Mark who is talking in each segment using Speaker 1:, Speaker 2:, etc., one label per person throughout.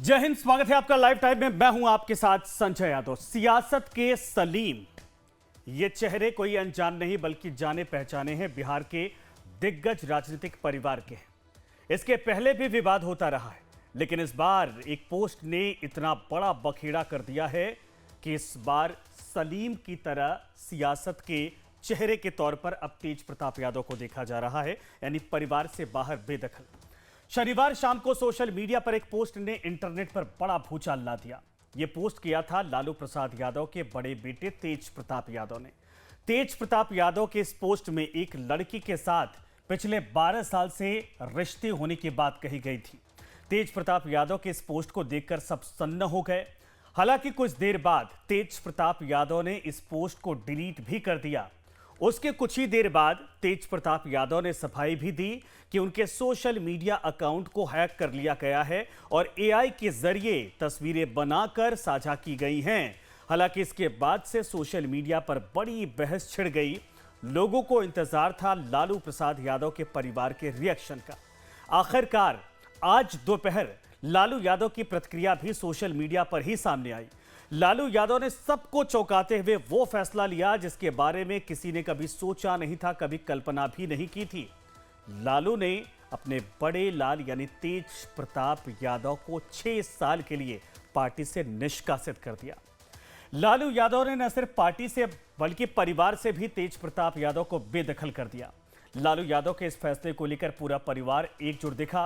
Speaker 1: जय हिंद, स्वागत है आपका लाइव टाइम में। मैं हूं आपके साथ संजय यादव। सियासत के सलीम, ये चेहरे कोई अनजान नहीं बल्कि जाने पहचाने हैं, बिहार के दिग्गज राजनीतिक परिवार के हैं। इसके पहले भी विवाद होता रहा है, लेकिन इस बार एक पोस्ट ने इतना बड़ा बखेड़ा कर दिया है कि इस बार सलीम की तरह सियासत के चेहरे के तौर पर अब तेज प्रताप यादव को देखा जा रहा है, यानी परिवार से बाहर बेदखल। शनिवार शाम को सोशल मीडिया पर एक पोस्ट ने इंटरनेट पर बड़ा भूचाल ला दिया। यह पोस्ट किया था लालू प्रसाद यादव के बड़े बेटे तेज प्रताप यादव ने। तेज प्रताप यादव के इस पोस्ट में एक लड़की के साथ पिछले 12 साल से रिश्ते होने की बात कही गई थी। तेज प्रताप यादव के इस पोस्ट को देखकर सब सन्न हो गए। हालांकि कुछ देर बाद तेज प्रताप यादव ने इस पोस्ट को डिलीट भी कर दिया। उसके कुछ ही देर बाद तेज प्रताप यादव ने सफाई भी दी कि उनके सोशल मीडिया अकाउंट को हैक कर लिया गया है और एआई के जरिए तस्वीरें बनाकर साझा की गई हैं। हालांकि इसके बाद से सोशल मीडिया पर बड़ी बहस छिड़ गई। लोगों को इंतजार था लालू प्रसाद यादव के परिवार के रिएक्शन का। आखिरकार आज दोपहर लालू यादव की प्रतिक्रिया भी सोशल मीडिया पर ही सामने आई। लालू यादव ने सबको चौंकाते हुए वो फैसला लिया जिसके बारे में किसी ने कभी सोचा नहीं था, कभी कल्पना भी नहीं की थी। लालू ने अपने बड़े लाल यानी तेज प्रताप यादव को 6 साल के लिए पार्टी से निष्कासित कर दिया। लालू यादव ने न सिर्फ पार्टी से बल्कि परिवार से भी तेज प्रताप यादव को बेदखल कर दिया। लालू यादव के इस फैसले को लेकर पूरा परिवार एकजुट दिखा।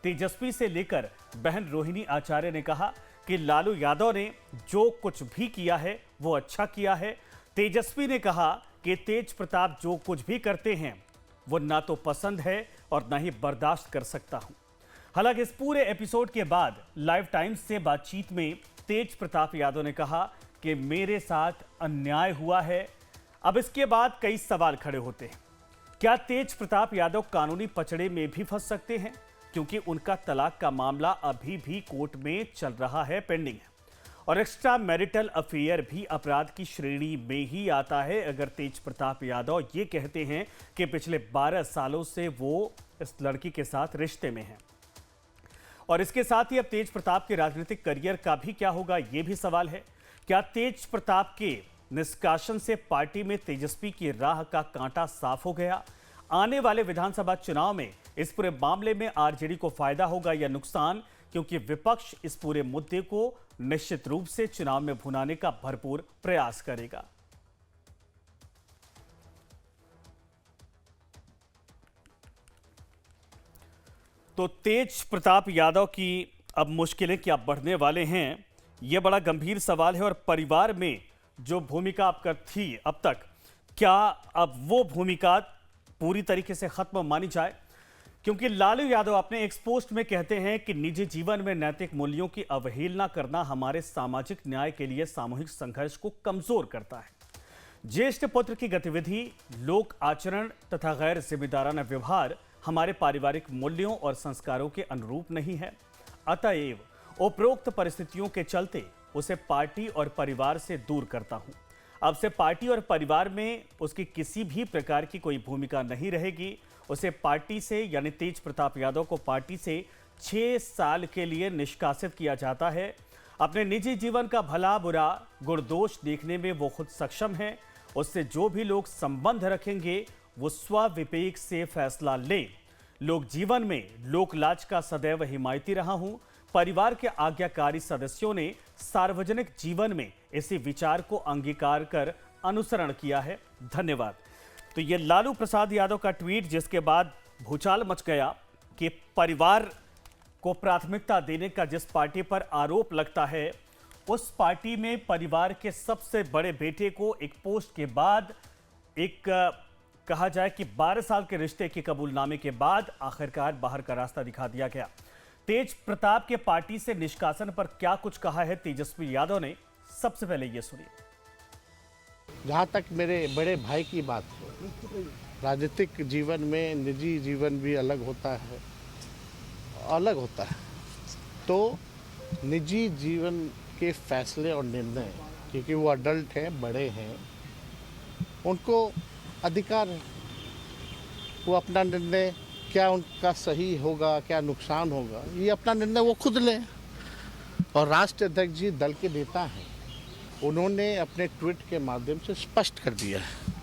Speaker 1: तेजस्वी से लेकर बहन रोहिणी आचार्य ने कहा कि लालू यादव ने जो कुछ भी किया है वो अच्छा किया है। तेजस्वी ने कहा कि तेज प्रताप जो कुछ भी करते हैं वो ना तो पसंद है और ना ही बर्दाश्त कर सकता हूं। हालांकि इस पूरे एपिसोड के बाद लाइव टाइम्स से बातचीत में तेज प्रताप यादव ने कहा कि मेरे साथ अन्याय हुआ है। अब इसके बाद कई सवाल खड़े होते हैं। क्या तेज प्रताप यादव कानूनी पचड़े में भी फंस सकते हैं, क्योंकि उनका तलाक का मामला अभी भी कोर्ट में चल रहा है, पेंडिंग है। और एक्स्ट्रा मैरिटल अफेयर भी अपराध की श्रेणी में ही आता है। अगर तेज प्रताप यादव ये कहते हैं कि पिछले 12 सालों से वो इस लड़की के साथ रिश्ते में हैं। और इसके साथ ही अब तेज प्रताप के राजनीतिक करियर का भी क्या होगा, ये भी सवाल है। क्या तेज प्रताप के निष्कासन से पार्टी में तेजस्वी की राह का कांटा साफ हो गया? आने वाले विधानसभा चुनाव में इस पूरे मामले में आरजेडी को फायदा होगा या नुकसान, क्योंकि विपक्ष इस पूरे मुद्दे को निश्चित रूप से चुनाव में भुनाने का भरपूर प्रयास करेगा। तो तेज प्रताप यादव की अब मुश्किलें क्या बढ़ने वाले हैं, यह बड़ा गंभीर सवाल है। और परिवार में जो भूमिका आपका थी अब तक, क्या अब वो भूमिका पूरी तरीके से खत्म मानी जाए? क्योंकि लालू यादव अपने एक पोस्ट में कहते हैं कि निजी जीवन में नैतिक मूल्यों की अवहेलना करना हमारे सामाजिक न्याय के लिए सामूहिक संघर्ष को कमजोर करता है। ज्येष्ठ पुत्र की गतिविधि, लोक आचरण तथा गैर जिम्मेदाराना व्यवहार हमारे पारिवारिक मूल्यों और संस्कारों के अनुरूप नहीं है। अतएव उपरोक्त परिस्थितियों के चलते उसे पार्टी और परिवार से दूर करता हूं। अब से पार्टी और परिवार में उसकी किसी भी प्रकार की कोई भूमिका नहीं रहेगी। उसे पार्टी से यानी तेज प्रताप यादव को पार्टी से 6 साल के लिए निष्कासित किया जाता है। अपने निजी जीवन का भला बुरा गुण दोष देखने में वो खुद सक्षम है। उससे जो भी लोग संबंध रखेंगे वो स्वविवेक से फैसला ले। लोक जीवन में लोक लाज का सदैव हिमायती रहा हूं। परिवार के आज्ञाकारी सदस्यों ने सार्वजनिक जीवन में इसी विचार को अंगीकार कर अनुसरण किया है। धन्यवाद। तो ये लालू प्रसाद यादव का ट्वीट, जिसके बाद भूचाल मच गया कि परिवार को प्राथमिकता देने का जिस पार्टी पर आरोप लगता है, उस पार्टी में परिवार के सबसे बड़े बेटे को एक पोस्ट के बाद, एक कहा जाए कि 12 साल के रिश्ते के कबूलनामे के बाद आखिरकार बाहर का रास्ता दिखा दिया गया। तेज प्रताप के पार्टी से निष्कासन पर क्या कुछ कहा है तेजस्वी यादव ने, सबसे पहले ये सुनिए।
Speaker 2: जहाँ तक मेरे बड़े भाई की बात है, राजनीतिक जीवन में निजी जीवन भी अलग होता है, तो निजी जीवन के फैसले और निर्णय, क्योंकि वो अडल्ट हैं, बड़े हैं, उनको अधिकार है। वो अपना निर्णय क्या उनका सही होगा, क्या नुकसान होगा, ये अपना निर्णय वो खुद लें। और राष्ट्रीय अध्यक्ष जी दल के नेता हैं, उन्होंने अपने ट्वीट के माध्यम से स्पष्ट कर दिया है,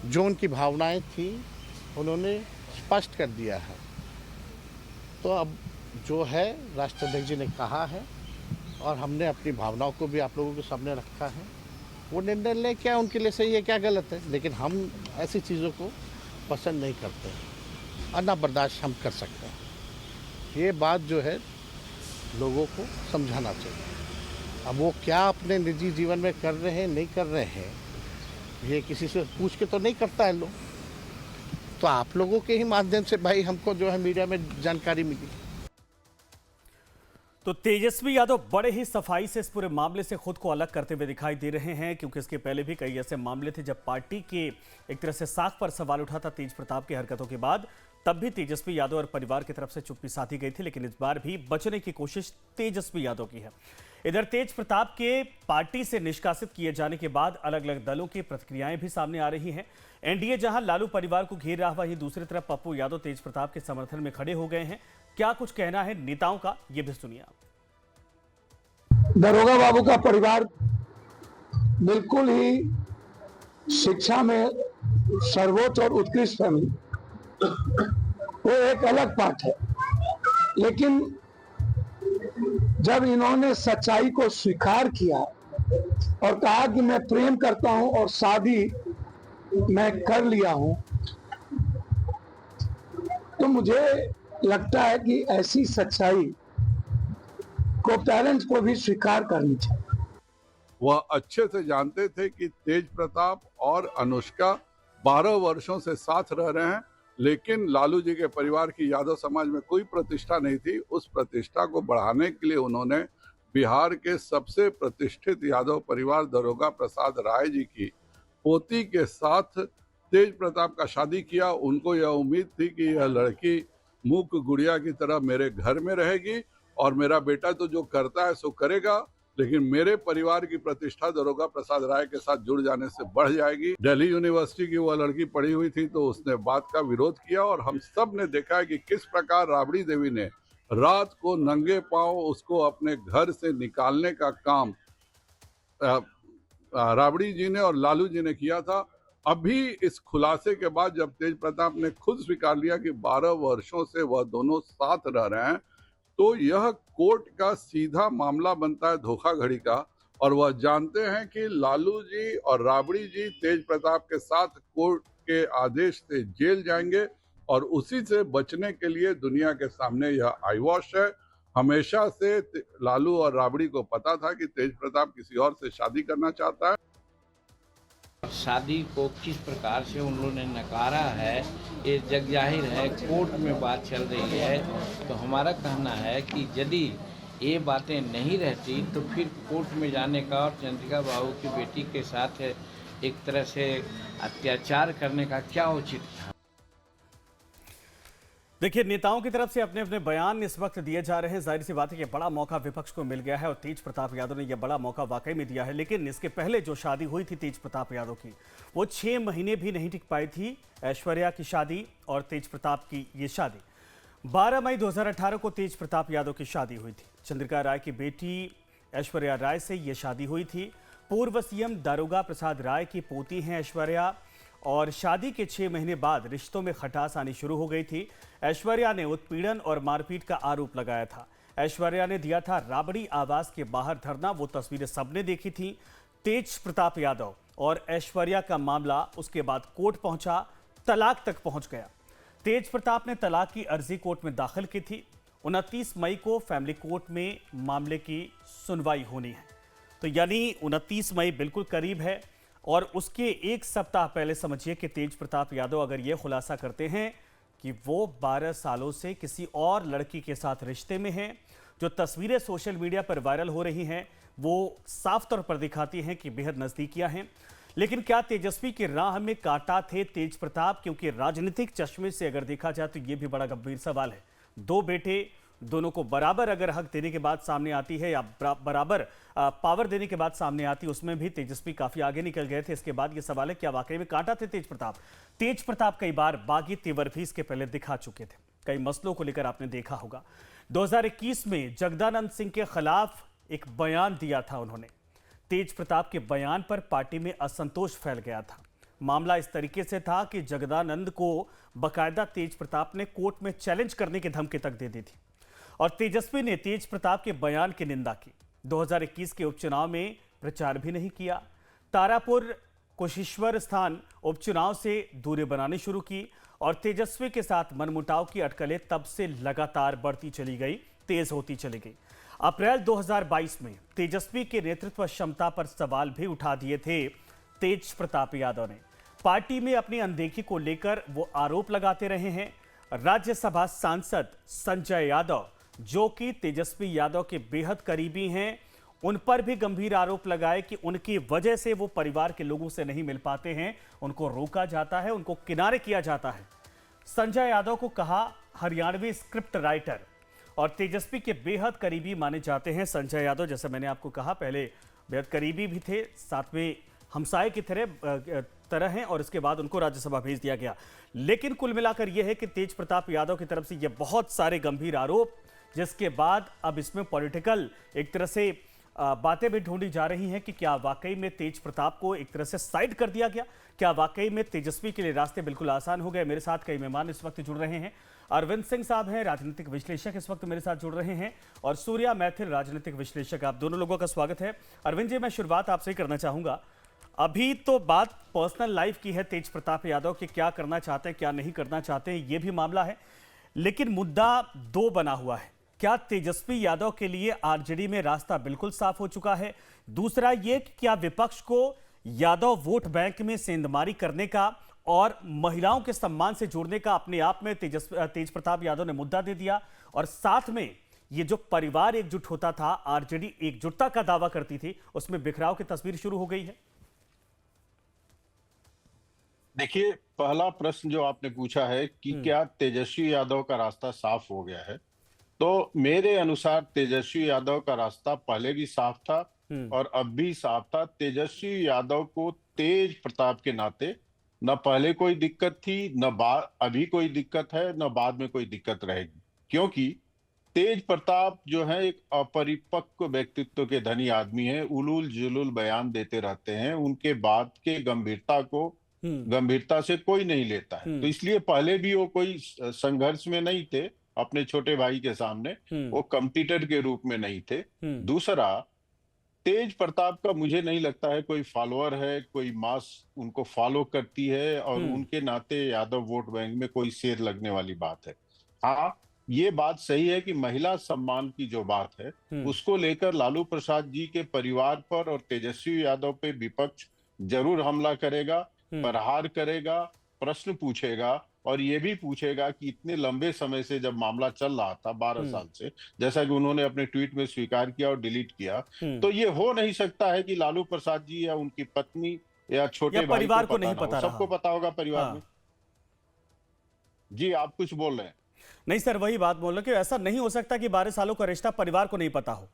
Speaker 2: जो उनकी भावनाएं थी उन्होंने स्पष्ट कर दिया है। तो अब जो है राष्ट्रीय अध्यक्ष जी ने कहा है और हमने अपनी भावनाओं को भी आप लोगों के सामने रखा है। वो निर्णय ले, क्या उनके लिए सही है क्या गलत है, लेकिन हम ऐसी चीज़ों को पसंद नहीं करते हैं और ना बर्दाश्त हम कर सकते हैं। ये बात जो है लोगों को समझाना चाहिए। अब वो क्या अपने निजी जीवन में कर रहे हैं नहीं कर रहे हैं, ये किसी से पूछ के तो नहीं करता है लोग। तो आप लोगों के ही माध्यम से भाई हमको जो है मीडिया में जानकारी मिली।
Speaker 1: तो तेजस्वी यादव बड़े ही सफाई से इस पूरे मामले से खुद को अलग करते हुए दिखाई दे रहे हैं, क्योंकि इसके पहले भी कई ऐसे मामले थे जब पार्टी के एक तरह से साख पर सवाल उठा था तेज प्रताप की हरकतों के बाद, तब भी तेजस्वी यादव और परिवार की तरफ से चुप्पी साधी गई थी। लेकिन इस बार भी बचने की कोशिश तेजस्वी यादव की है। इधर तेज प्रताप के पार्टी से निष्कासित किए जाने के बाद अलग अलग दलों की प्रतिक्रियाएं भी सामने आ रही हैं। एनडीए जहां लालू परिवार को घेर रहा, वहीं दूसरी तरफ पप्पू यादव तेज प्रताप के समर्थन में खड़े हो गए हैं। क्या कुछ कहना है नेताओं का, ये भी सुनिए आप।
Speaker 3: दरोगा बाबू का परिवार बिल्कुल ही शिक्षा में सर्वोच्च और उत्कृष्ट फैमिली, वो एक अलग बात है। लेकिन जब इन्होंने सच्चाई को स्वीकार किया और कहा कि मैं प्रेम करता हूं और शादी मैं कर लिया हूं, तो मुझे लगता है कि ऐसी सच्चाई को पेरेंट्स को भी स्वीकार करनी चाहिए।
Speaker 4: वह अच्छे से जानते थे कि तेज प्रताप और अनुष्का 12 वर्षों से साथ रह रहे हैं, लेकिन लालू जी के परिवार की यादव समाज में कोई प्रतिष्ठा नहीं थी। उस प्रतिष्ठा को बढ़ाने के लिए उन्होंने बिहार के सबसे प्रतिष्ठित यादव परिवार दरोगा प्रसाद राय जी की पोती के साथ तेज प्रताप का शादी किया। उनको यह उम्मीद थी कि यह लड़की मूक गुड़िया की तरह मेरे घर में रहेगी और मेरा बेटा तो जो करता है सो करेगा, लेकिन मेरे परिवार की प्रतिष्ठा दरोगा प्रसाद राय के साथ जुड़ जाने से बढ़ जाएगी। दिल्ली यूनिवर्सिटी की वह लड़की पढ़ी हुई थी, तो उसने बात का विरोध किया और हम सब ने देखा है कि किस प्रकार राबड़ी देवी ने रात को नंगे पांव उसको अपने घर से निकालने का काम राबड़ी जी ने और लालू जी ने किया था। अभी इस खुलासे के बाद जब तेज प्रताप ने खुद स्वीकार लिया कि 12 वर्षों से वह दोनों साथ रह रहे हैं, तो यह कोर्ट का सीधा मामला बनता है धोखाधड़ी का। और वह जानते हैं कि लालू जी और राबड़ी जी तेज प्रताप के साथ कोर्ट के आदेश से जेल जाएंगे और उसी से बचने के लिए दुनिया के सामने यह आई वॉश है। हमेशा से लालू और राबड़ी को पता था कि तेज प्रताप किसी और से शादी करना चाहता है।
Speaker 5: शादी को किस प्रकार से उन लोगों ने नकारा है, ये जग जाहिर है। कोर्ट में बात चल रही है, तो हमारा कहना है कि यदि ये बातें नहीं रहती तो फिर कोर्ट में जाने का और चंद्रिका बाबू की बेटी के साथ एक तरह से अत्याचार करने का क्या उचित था।
Speaker 1: देखिए, नेताओं की तरफ से अपने अपने बयान इस वक्त दिए जा रहे हैं। जाहिर सी बात है कि बड़ा मौका विपक्ष को मिल गया है और तेज प्रताप यादव ने यह बड़ा मौका वाकई में दिया है। लेकिन इसके पहले जो शादी हुई थी तेज प्रताप यादव की, वो 6 महीने भी नहीं टिक पाई थी। ऐश्वर्या की शादी और तेज प्रताप की ये शादी 12 मई 2018 को तेज प्रताप यादव की शादी हुई थी। चंद्रिका राय की बेटी ऐश्वर्या राय से ये शादी हुई थी। पूर्व सीएम दारोगा प्रसाद राय की पोती हैं ऐश्वर्या, और शादी के 6 महीने बाद रिश्तों में खटास आनी शुरू हो गई थी। ऐश्वर्या ने उत्पीड़न और मारपीट का आरोप लगाया था। ऐश्वर्या ने दिया था राबड़ी आवास के बाहर धरना, वो तस्वीरें सबने देखी थी। तेज प्रताप यादव और ऐश्वर्या का मामला उसके बाद कोर्ट पहुंचा, तलाक तक पहुंच गया। तेज प्रताप ने तलाक की अर्जी कोर्ट में दाखिल की थी। 29 मई को फैमिली कोर्ट में मामले की सुनवाई होनी है। तो यानी 29 मई बिल्कुल करीब है और उसके एक सप्ताह पहले समझिए कि तेज प्रताप यादव अगर ये खुलासा करते हैं कि वो 12 सालों से किसी और लड़की के साथ रिश्ते में हैं, जो तस्वीरें सोशल मीडिया पर वायरल हो रही हैं वो साफ तौर पर दिखाती हैं कि बेहद नज़दीकियां हैं। लेकिन क्या तेजस्वी की राह में कांटा थे तेज प्रताप? क्योंकि राजनीतिक चश्मे से अगर देखा जाए तो ये भी बड़ा गंभीर सवाल है। 2 बेटे, दोनों को बराबर अगर हक देने के बाद सामने आती है या बराबर पावर देने के बाद सामने आती है, उसमें भी तेजस्वी काफी आगे निकल गए थे। इसके बाद ये सवाल है क्या वाकई में कांटा थे तेज प्रताप? तेज प्रताप कई बार बागी तेवर भी इसके पहले दिखा चुके थे। कई मसलों को लेकर आपने देखा होगा। 2021 में जगदानंद सिंह के खिलाफ एक बयान दिया था उन्होंने। तेज प्रताप के बयान पर पार्टी में असंतोष फैल गया था। मामला इस तरीके से था कि जगदानंद को बकायदा तेज प्रताप ने कोर्ट में चैलेंज करने की धमकी तक दे दी थी और तेजस्वी ने तेज प्रताप के बयान की निंदा की। 2021 के उपचुनाव में प्रचार भी नहीं किया। तारापुर कुशेश्वर स्थान उपचुनाव से दूरी बनानी शुरू की और तेजस्वी के साथ मनमुटाव की अटकलें तब से लगातार बढ़ती चली गई, तेज होती चली गई। अप्रैल 2022 में तेजस्वी के नेतृत्व क्षमता पर सवाल भी उठा दिए थे तेज प्रताप यादव ने। पार्टी में अपनी अनदेखी को लेकर वो आरोप लगाते रहे हैं। राज्यसभा सांसद संजय यादव, जो कि तेजस्वी यादव के बेहद करीबी हैं, उन पर भी गंभीर आरोप लगाए कि उनकी वजह से वो परिवार के लोगों से नहीं मिल पाते हैं, उनको रोका जाता है, उनको किनारे किया जाता है। संजय यादव को कहा हरियाणवी स्क्रिप्ट राइटर और तेजस्वी के बेहद करीबी माने जाते हैं संजय यादव। जैसे मैंने आपको कहा, पहले बेहद करीबी भी थे, साथ में हमसाए की तरह हैं और इसके बाद उनको राज्यसभा भेज दिया गया। लेकिन कुल मिलाकर यह है कि तेज प्रताप यादव की तरफ से ये बहुत सारे गंभीर आरोप, जिसके बाद अब इसमें पॉलिटिकल एक तरह से बातें भी ढूंढी जा रही हैं कि क्या वाकई में तेज प्रताप को एक तरह से साइड कर दिया गया, क्या वाकई में तेजस्वी के लिए रास्ते बिल्कुल आसान हो गए। मेरे साथ कई मेहमान इस वक्त जुड़ रहे हैं। अरविंद सिंह साहब हैं, राजनीतिक विश्लेषक, इस वक्त मेरे साथ जुड़ रहे हैं, और सूर्या मैथिल, राजनीतिक विश्लेषक। आप दोनों लोगों का स्वागत है। अरविंद जी, मैं शुरुआत आपसे ही करना चाहूंगा। अभी तो बात पर्सनल लाइफ की है तेज प्रताप यादव के, क्या करना चाहते हैं क्या नहीं करना चाहते हैं, ये भी मामला है। लेकिन मुद्दा दो बना हुआ है। क्या तेजस्वी यादव के लिए आरजेडी में रास्ता बिल्कुल साफ हो चुका है? दूसरा ये कि क्या विपक्ष को यादव वोट बैंक में सेंधमारी करने का और महिलाओं के सम्मान से जोड़ने का अपने आप में तेज प्रताप यादव ने मुद्दा दे दिया, और साथ में ये जो परिवार एकजुट होता था, आरजेडी एकजुटता का दावा करती थी, उसमें बिखराव की तस्वीर शुरू हो गई है।
Speaker 6: देखिए, पहला प्रश्न जो आपने पूछा है कि क्या तेजस्वी यादव का रास्ता साफ हो गया है, तो मेरे अनुसार तेजस्वी यादव का रास्ता पहले भी साफ था और अब भी साफ था। तेजस्वी यादव को तेज प्रताप के नाते न पहले कोई दिक्कत थी, न अभी कोई दिक्कत है, न बाद में कोई दिक्कत रहेगी, क्योंकि तेज प्रताप जो है एक अपरिपक्व व्यक्तित्व के धनी आदमी है। उलूल जुलूल बयान देते रहते हैं, उनके बात के गंभीरता से कोई नहीं लेता है। तो इसलिए पहले भी वो कोई संघर्ष में नहीं थे अपने छोटे भाई के सामने, वो कॉम्पिटिटर के रूप में नहीं थे। दूसरा, तेज प्रताप का मुझे नहीं लगता है कोई फॉलोअर है, कोई मास उनको फॉलो करती है और उनके नाते यादव वोट बैंक में कोई शेर लगने वाली बात है। हाँ, ये बात सही है कि महिला सम्मान की जो बात है उसको लेकर लालू प्रसाद जी के परिवार पर और तेजस्वी यादव पे विपक्ष जरूर हमला करेगा, प्रहार करेगा, प्रश्न पूछेगा और ये भी पूछेगा कि इतने लंबे समय से जब मामला चल रहा था 12 साल से, जैसा कि उन्होंने अपने ट्वीट में स्वीकार किया और डिलीट किया, तो ये हो नहीं सकता है कि लालू प्रसाद जी या उनकी पत्नी या छोटे भाई
Speaker 1: परिवार को
Speaker 6: पता
Speaker 1: नहीं पता,
Speaker 6: सबको पता होगा परिवार में। जी, आप कुछ बोल रहे हैं?
Speaker 1: नहीं सर, वही बात बोल रहे कि ऐसा नहीं हो सकता कि 12 सालों का रिश्ता परिवार को नहीं पता हो।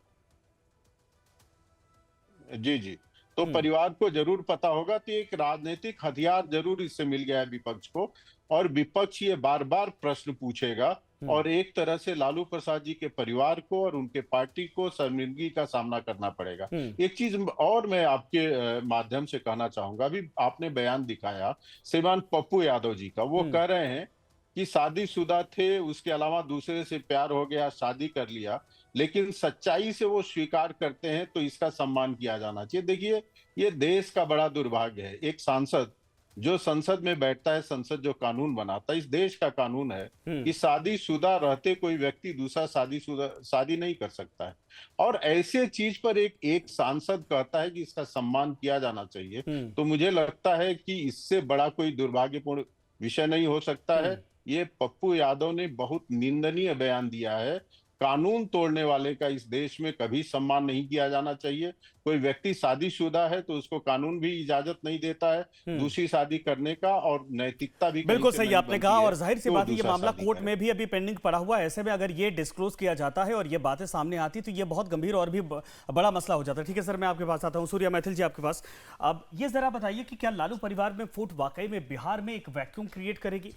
Speaker 6: जी, तो परिवार को जरूर पता होगा। तो एक राजनीतिक हथियार जरूर इससे मिल गया है विपक्ष को, और विपक्ष ये बार बार प्रश्न पूछेगा और एक तरह से लालू प्रसाद जी के परिवार को और उनके पार्टी को शर्मिंदगी का सामना करना पड़ेगा। एक चीज और मैं आपके माध्यम से कहना चाहूंगा, अभी आपने बयान दिखाया श्रीमान पप्पू यादव जी का, वो कह रहे हैं कि शादीशुदा थे, उसके अलावा दूसरे से प्यार हो गया, शादी कर लिया, लेकिन सच्चाई से वो स्वीकार करते हैं तो इसका सम्मान किया जाना चाहिए। देखिए, ये देश का बड़ा दुर्भाग्य है। एक सांसद जो संसद में बैठता है, संसद जो कानून बनाता है, इस देश का कानून है कि शादीशुदा रहते कोई व्यक्ति दूसरा शादी नहीं कर सकता है, और ऐसे चीज पर एक सांसद कहता है कि इसका सम्मान किया जाना चाहिए। तो मुझे लगता है कि इससे बड़ा कोई दुर्भाग्यपूर्ण विषय नहीं हो सकता है। ये पप्पू यादव ने बहुत निंदनीय बयान दिया है। कानून तोड़ने वाले का इस देश में कभी सम्मान नहीं किया जाना चाहिए। कोई व्यक्ति शादीशुदा है तो उसको कानून भी इजाजत नहीं देता है दूसरी शादी करने का, और नैतिकता भी
Speaker 1: बिल्कुल सही आपने कहा। और जाहिर सी बात है, ये मामला कोर्ट में भी अभी पेंडिंग पड़ा हुआ है। ऐसे में अगर ये डिस्क्लोज किया जाता है और ये बातें सामने आती तो ये बहुत गंभीर और भी बड़ा मसला हो जाता है। ठीक है सर, मैं आपके पास आता हूँ। सूर्या मैथिल जी, आपके पास। अब ये जरा बताइए कि क्या लालू परिवार में फूट वाकई में बिहार में एक वैक्यूम क्रिएट करेगी?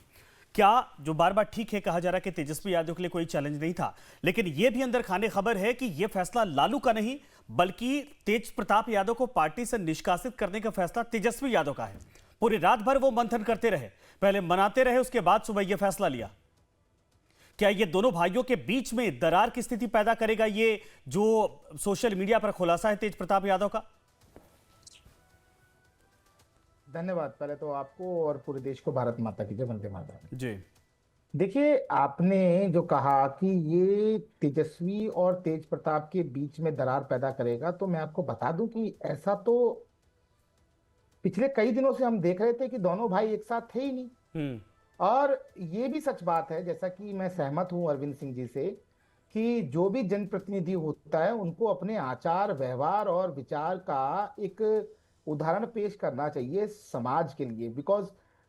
Speaker 1: क्या जो बार बार ठीक है कहा जा रहा है कि तेजस्वी यादव के लिए कोई चैलेंज नहीं था, लेकिन यह भी अंदर खाने खबर है कि यह फैसला लालू का नहीं बल्कि तेज प्रताप यादव को पार्टी से निष्कासित करने का फैसला तेजस्वी यादव का है। पूरी रात भर वो मंथन करते रहे, पहले मनाते रहे, उसके बाद सुबह यह फैसला लिया। क्या ये दोनों भाइयों के बीच में दरार की स्थिति पैदा करेगा ये जो सोशल मीडिया पर खुलासा है तेज प्रताप यादव का?
Speaker 7: धन्यवाद पहले तो आपको और पूरे देश को भारत माता की जय, वंदे मातरम।
Speaker 1: जी
Speaker 7: देखिए, आपने जो कहा कि ये तेजस्वी और तेज प्रताप के बीच में दरार पैदा करेगा, तो मैं आपको बता दूं कि ऐसा तो पिछले कई दिनों से हम देख रहे थे कि दोनों भाई एक साथ थे ही नहीं। और ये भी सच बात है, जैसा कि मैं सहमत हूं अरविंद सिंह जी से, कि जो भी जनप्रतिनिधि होता है उनको अपने आचार व्यवहार और विचार का एक उदाहरण पेश करना चाहिए समाज के लिए, बिकॉज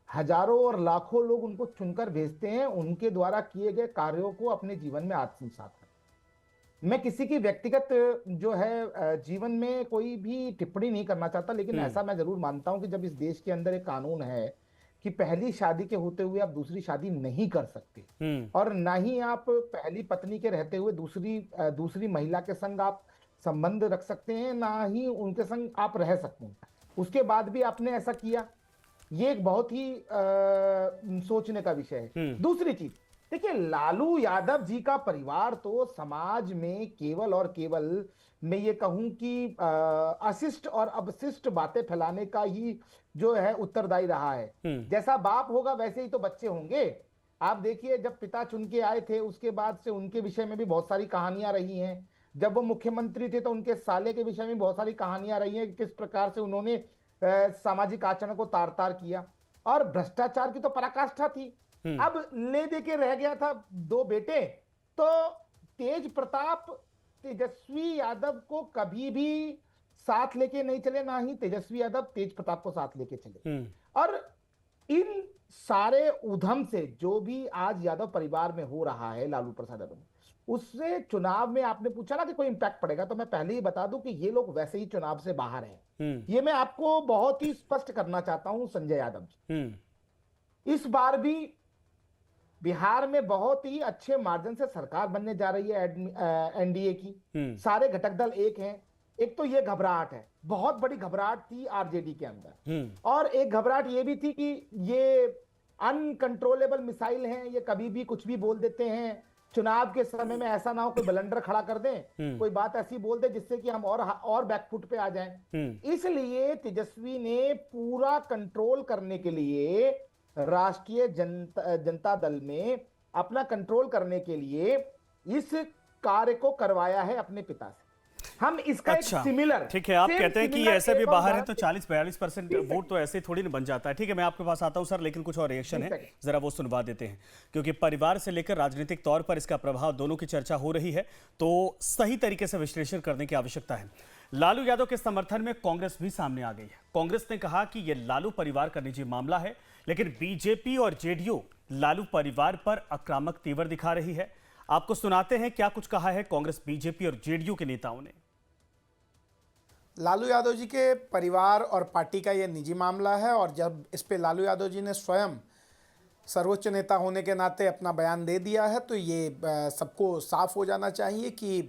Speaker 7: हजारों और लाखों लोग उनको चुनकर भेजते हैं उनके द्वारा किए गए कार्यों को अपने जीवन में आत्मसात करें। मैं किसी की व्यक्तिगत जो है जीवन में कोई भी टिप्पणी नहीं करना चाहता, लेकिन ऐसा मैं जरूर मानता हूं कि जब इस देश के अंदर एक कानून है कि पहली शादी के होते हुए आप दूसरी शादी नहीं कर सकते, और ना ही आप पहली पत्नी के रहते हुए दूसरी महिला के संग आप संबंध रख सकते हैं, ना ही उनके संग आप रह सकते हैं, उसके बाद भी आपने ऐसा किया, ये एक बहुत ही सोचने का विषय है। दूसरी चीज देखिए, लालू यादव जी का परिवार तो समाज में केवल और केवल मैं ये कहूं कि अशिष्ट और अवशिष्ट बातें फैलाने का ही जो है उत्तरदायी रहा है। जैसा बाप होगा वैसे ही तो बच्चे होंगे। आप देखिए, जब पिता चुन के आए थे उसके बाद से उनके विषय में भी बहुत सारी कहानियां रही हैं। जब वो मुख्यमंत्री थे तो उनके साले के विषय में बहुत सारी कहानियां रही हैं कि किस प्रकार से उन्होंने सामाजिक आचरण को तार तार किया, और भ्रष्टाचार की तो पराकाष्ठा थी। अब ले दे के रह गया था दो बेटे, तो तेज प्रताप तेजस्वी यादव को कभी भी साथ लेके नहीं चले, ना ही तेजस्वी यादव तेज प्रताप को साथ लेके चले। और इन सारे उधम से जो भी आज यादव परिवार में हो रहा है, लालू प्रसाद यादव में, उससे चुनाव में आपने पूछा ना कि कोई इंपैक्ट पड़ेगा, तो मैं पहले ही बता दूं कि ये लोग वैसे ही चुनाव से बाहर हैं। ये मैं आपको बहुत ही स्पष्ट करना चाहता हूं संजय यादव जी। इस बार भी बिहार में बहुत ही अच्छे मार्जिन से सरकार बनने जा रही है एनडीए की। सारे घटक दल एक हैं। एक तो ये घबराहट है, बहुत बड़ी घबराहट थी आरजेडी के अंदर, और एक घबराहट ये भी थी कि ये अनकंट्रोलेबल मिसाइल हैं, ये कभी भी कुछ भी बोल देते हैं। चुनाव के समय में ऐसा ना हो कोई ब्लंडर खड़ा कर दें, कोई बात ऐसी बोल दे जिससे कि हम और बैकफुट पे आ जाएं। इसलिए तेजस्वी ने पूरा कंट्रोल करने के लिए राष्ट्रीय जनता दल में अपना कंट्रोल करने के लिए इस कार्य को करवाया है अपने पिता से। हम इसका
Speaker 1: अच्छा,
Speaker 7: एक सिमिलर,
Speaker 1: ठीक है, आप कहते हैं कि ऐसे भी बाहर है तो 40-42% वोट तो ऐसे थोड़ी ना बन जाता है। ठीक है, मैं आपके पास आता हूं सर, लेकिन कुछ और रिएक्शन है, जरा वो सुनवा देते हैं, क्योंकि परिवार से लेकर राजनीतिक तौर पर इसका प्रभाव दोनों की चर्चा हो रही है, तो सही तरीके से विश्लेषण करने की आवश्यकता है। लालू यादव के समर्थन में कांग्रेस भी सामने आ गई है। कांग्रेस ने कहा कि यह लालू परिवार का निजी मामला है, लेकिन बीजेपी और जेडीयू लालू परिवार पर आक्रामक तेवर दिखा रही है। आपको सुनाते हैं क्या कुछ कहा है कांग्रेस, बीजेपी और जेडीयू के नेताओं ने।
Speaker 8: लालू यादव जी के परिवार और पार्टी का ये निजी मामला है, और जब इस पे लालू यादव जी ने स्वयं सर्वोच्च नेता होने के नाते अपना बयान दे दिया है, तो ये सबको साफ हो जाना चाहिए कि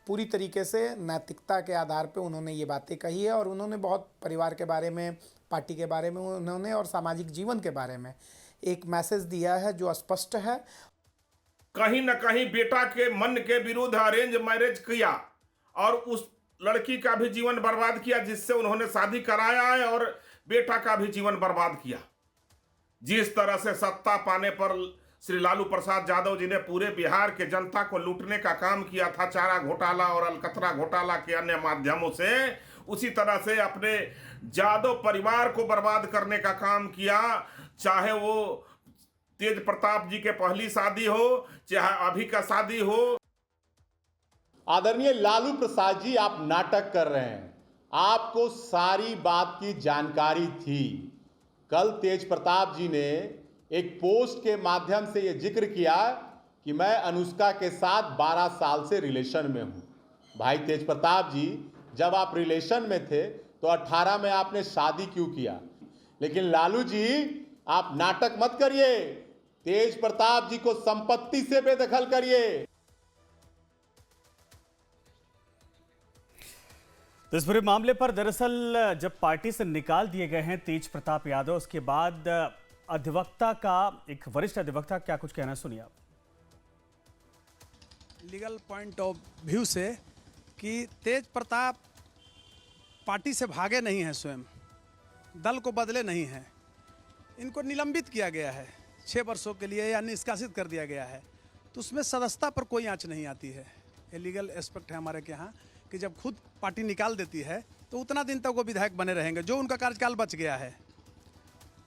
Speaker 8: पूरी तरीके से नैतिकता के आधार पे उन्होंने ये बातें कही है। और उन्होंने बहुत परिवार के बारे में, पार्टी के बारे में उन्होंने और सामाजिक जीवन के बारे में एक मैसेज दिया है जो स्पष्ट है।
Speaker 9: कहीं न कहीं बेटा के मन के विरुद्ध अरेंज मैरिज किया और उस लड़की का भी जीवन बर्बाद किया जिससे उन्होंने शादी कराया है, और बेटा का भी जीवन बर्बाद किया। जिस तरह से सत्ता पाने पर श्री लालू प्रसाद यादव जी ने पूरे बिहार के जनता को लूटने का काम किया था, चारा घोटाला और अलकतरा घोटाला के अन्य माध्यमों से, उसी तरह से अपने यादव परिवार को बर्बाद करने का काम किया। चाहे वो तेज प्रताप जी के पहली शादी हो, चाहे अभी का शादी हो।
Speaker 10: आदरणीय लालू प्रसाद जी, आप नाटक कर रहे हैं। आपको सारी बात की जानकारी थी। कल तेज प्रताप जी ने एक पोस्ट के माध्यम से यह जिक्र किया कि मैं अनुष्का के साथ 12 साल से रिलेशन में हूं। भाई तेज प्रताप जी, जब आप रिलेशन में थे तो 18 में आपने शादी क्यों किया? लेकिन लालू जी, आप नाटक मत करिए। तेज प्रताप जी को संपत्ति से बेदखल करिए।
Speaker 1: तो इस पूरे मामले पर दरअसल जब पार्टी से निकाल दिए गए हैं तेज प्रताप यादव, उसके बाद अधिवक्ता का, एक वरिष्ठ अधिवक्ता क्या कुछ कहना, सुनिए आप।
Speaker 11: लीगल पॉइंट ऑफ व्यू से कि तेज प्रताप पार्टी से भागे नहीं हैं, स्वयं दल को बदले नहीं हैं, इनको निलंबित किया गया है 6 वर्षों के लिए या निष्कासित कर दिया गया है, तो उसमें सदस्यता पर कोई आंच नहीं आती है। ये लीगल एस्पेक्ट है हमारे के यहाँ कि जब खुद पार्टी निकाल देती है तो उतना दिन तक वो विधायक बने रहेंगे, जो उनका कार्यकाल बच गया है।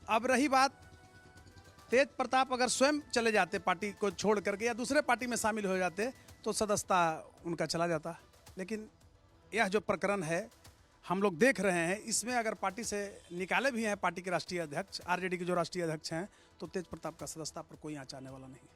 Speaker 11: अब रही बात, तेज प्रताप अगर स्वयं चले जाते पार्टी को छोड़ करके या दूसरे पार्टी में शामिल हो जाते तो सदस्यता उनका चला जाता। लेकिन यह जो प्रकरण है हम लोग देख रहे हैं, इसमें अगर पार्टी से निकाले भी हैं पार्टी के राष्ट्रीय अध्यक्ष, आरजेडी के जो राष्ट्रीय अध्यक्ष हैं, तो तेज प्रताप का सदस्यता पर कोई आंच आने वाला नहीं।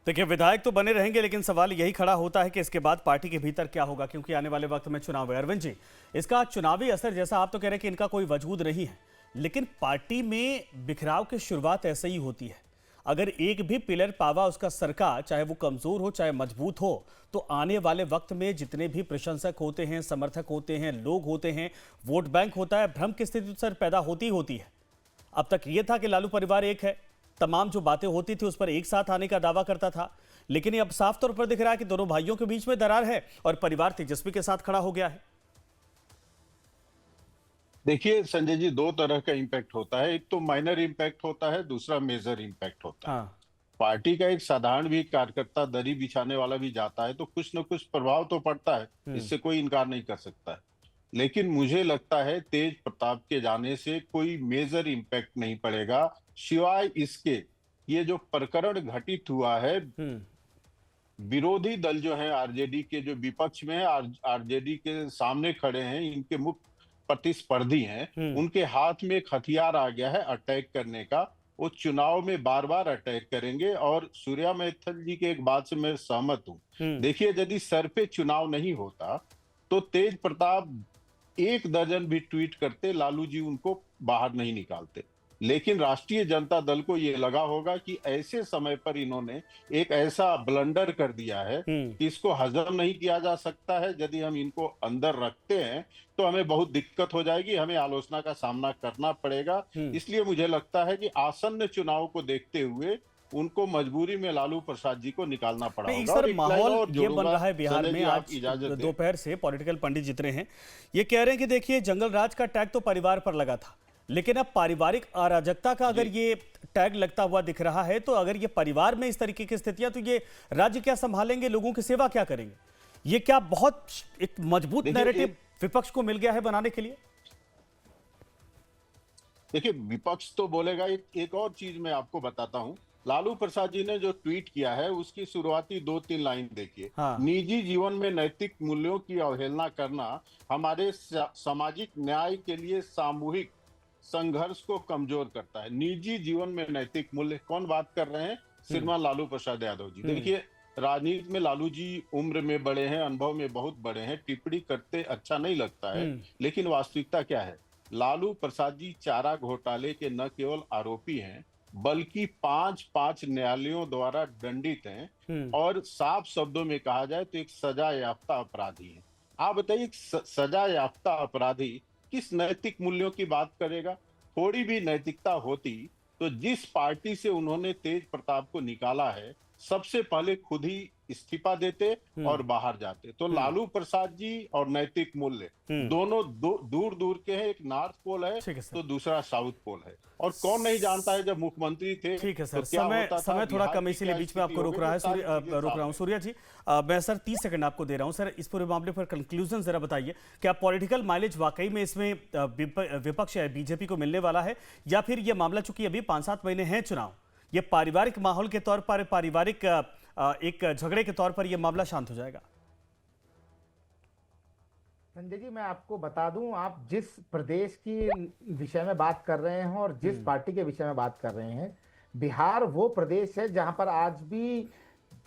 Speaker 1: देखिए, विधायक तो बने रहेंगे, लेकिन सवाल यही खड़ा होता है कि इसके बाद पार्टी के भीतर क्या होगा, क्योंकि आने वाले वक्त में चुनाव है। अरविंद जी, इसका चुनावी असर, जैसा आप तो कह रहे हैं कि इनका कोई वजूद नहीं है, लेकिन पार्टी में बिखराव की शुरुआत ऐसे ही होती है। अगर एक भी पिलर पावा उसका सरका, चाहे वो कमजोर हो चाहे मजबूत हो, तो आने वाले वक्त में जितने भी प्रशंसक होते हैं, समर्थक होते हैं, लोग होते हैं, वोट बैंक होता है, भ्रम की स्थिति सर पैदा होती होती है। अब तक ये था कि लालू परिवार एक है, तमाम जो बातें होती थी उस पर एक साथ आने का दावा करता था, लेकिन ये अब साफ तौर पर दिख रहा है कि दोनों भाइयों के बीच में दरार है और परिवार तेजस्वी के साथ खड़ा हो गया है।
Speaker 6: देखिए संजय जी, 2 तरह का इम्पैक्ट होता है। एक तो माइनर इम्पैक्ट होता है, दूसरा मेजर इम्पैक्ट होता है। पार्टी का एक साधारण भी कार्यकर्ता दरी बिछाने वाला भी जाता है तो कुछ न कुछ प्रभाव तो पड़ता है, इससे कोई इनकार नहीं कर सकता है। लेकिन मुझे लगता है तेज प्रताप के जाने से कोई मेजर इम्पैक्ट नहीं पड़ेगा, सिवाय इसके ये जो प्रकरण घटित हुआ है, विरोधी दल जो है आरजेडी के, जो विपक्ष में है, आरजेडी के सामने खड़े हैं, इनके मुख्य प्रतिस्पर्धी हैं, उनके हाथ में एक हथियार आ गया है अटैक करने का। वो चुनाव में बार बार अटैक करेंगे। और सूर्या मैथल जी के एक बात से मैं सहमत हूं। देखिए, यदि सर पे चुनाव नहीं होता तो तेज प्रताप 1 दर्जन भी ट्वीट करते, लालू जी उनको बाहर नहीं निकालते। लेकिन राष्ट्रीय जनता दल को ये लगा होगा कि ऐसे समय पर इन्होंने एक ऐसा ब्लंडर कर दिया है कि इसको हजम नहीं किया जा सकता है। यदि हम इनको अंदर रखते हैं तो हमें बहुत दिक्कत हो जाएगी, हमें आलोचना का सामना करना पड़ेगा। इसलिए मुझे लगता है कि आसन्न चुनाव को देखते हुए उनको मजबूरी में लालू प्रसाद जी को निकालना पड़ा होगा।
Speaker 1: सर, माहौल ये बन रहा है बिहार में, आज दोपहर से पॉलिटिकल पंडित जितने हैं ये कह रहे हैं कि देखिए, जंगल राज का टैग तो परिवार पर लगा था, लेकिन अब पारिवारिक अराजकता का अगर ये टैग लगता हुआ दिख रहा है, तो अगर ये परिवार में इस तरीके की स्थितियां, तो ये राज्य क्या संभालेंगे, लोगों की सेवा क्या करेंगे? ये क्या बहुत एक मजबूत नैरेटिव विपक्ष को मिल गया है बनाने के लिए?
Speaker 6: देखिए, विपक्ष तो बोलेगा। एक और चीज मैं आपको बताता हूं, लालू प्रसाद जी ने जो ट्वीट किया है उसकी शुरुआती 2-3 लाइन देखिए। निजी जीवन में नैतिक मूल्यों की अवहेलना करना हमारे सामाजिक न्याय के लिए सामूहिक संघर्ष को कमजोर करता है। निजी जीवन में नैतिक मूल्य, कौन बात कर रहे हैं? श्रीमान लालू प्रसाद यादव जी। देखिए, राजनीति में लालू जी उम्र में बड़े हैं, अनुभव में बहुत बड़े हैं, टिप्पणी करते अच्छा नहीं लगता है, लेकिन वास्तविकता क्या है? लालू प्रसाद जी चारा घोटाले के न केवल आरोपी हैं, बल्कि 5 न्यायालयों द्वारा दंडित हैं, और साफ शब्दों में कहा जाए तो एक सजा याफ्ता अपराधी है। आप बताइए, सजा याफ्ता अपराधी किस नैतिक मूल्यों की बात करेगा? थोड़ी भी नैतिकता होती तो जिस पार्टी से उन्होंने तेज प्रताप को निकाला है, सबसे पहले खुद ही इस्तीफा देते और बाहर जाते। तो लालू प्रसाद जी और नैतिक मूल्य दोनों दूर दूर के हैं। एक नॉर्थ पोल है तो दूसरा साउथ पोल है। और कौन नहीं जानता है, जब मुख्यमंत्री थे।
Speaker 1: ठीक है सर, समय थोड़ा कम, इसीलिए बीच में आपको रोक रहा हूँ। सूर्या जी, मैं सर 30 सेकंड आपको दे रहा हूँ। सर, इस पूरे मामले पर कंक्लूजन जरा बताइए, क्या पॉलिटिकल माइलेज वाकई में इसमें विपक्ष या बीजेपी को मिलने वाला है, या फिर ये मामला, चूंकि अभी 5-7 महीने हैं चुनाव, ये पारिवारिक माहौल के तौर पर, पारिवारिक एक झगड़े के तौर पर यह मामला शांत हो जाएगा?
Speaker 7: संजय जी, मैं आपको बता दूं, आप जिस प्रदेश की विषय में बात कर रहे हैं और जिस पार्टी के विषय में बात कर रहे हैं, बिहार वो प्रदेश है जहां पर आज भी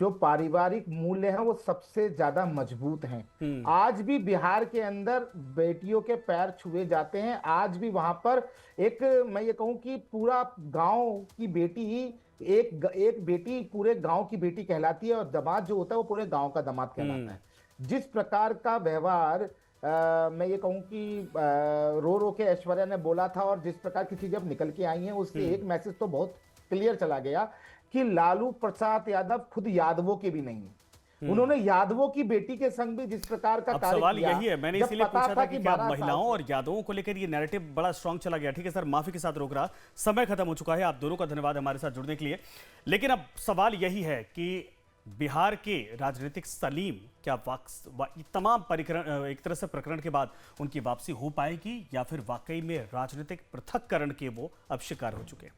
Speaker 7: जो पारिवारिक मूल्य हैं वो सबसे ज्यादा मजबूत हैं। आज भी बिहार के अंदर बेटियों के पैर छुए जाते हैं। आज भी वहां पर एक, मैं ये कहूं कि पूरा गांव की बेटी ही एक बेटी पूरे गांव की बेटी कहलाती है, और दामाद जो होता है वो पूरे गांव का दामाद कहलाता है। जिस प्रकार का व्यवहार मैं ये कहूं कि रो रो के ऐश्वर्या ने बोला था, और जिस प्रकार की चीजें अब निकल के आई हैं, उससे एक मैसेज तो बहुत क्लियर चला गया कि लालू प्रसाद यादव खुद यादवों के भी नहीं है। उन्होंने यादवों की बेटी के संग भी जिस प्रकार का कार्य
Speaker 1: सवाल
Speaker 7: किया,
Speaker 1: यही है, मैंने
Speaker 7: जब
Speaker 1: इसीलिए
Speaker 7: पता
Speaker 1: पूछा था कि क्या
Speaker 7: 12
Speaker 1: महिलाओं
Speaker 7: साल
Speaker 1: और यादवों को लेकर ये नैरेटिव बड़ा स्ट्रांग चला गया। ठीक है सर, माफी के साथ रोक रहा, समय खत्म हो चुका है। आप दोनों का धन्यवाद हमारे साथ जुड़ने के लिए। लेकिन अब सवाल यही है कि बिहार के राजनीतिक सलीम क्या तमाम परिकरण, एक तरह से प्रकरण के बाद उनकी वापसी हो पाएगी, या फिर वाकई में राजनीतिक पृथक्करण के वो अब शिकार हो चुके हैं।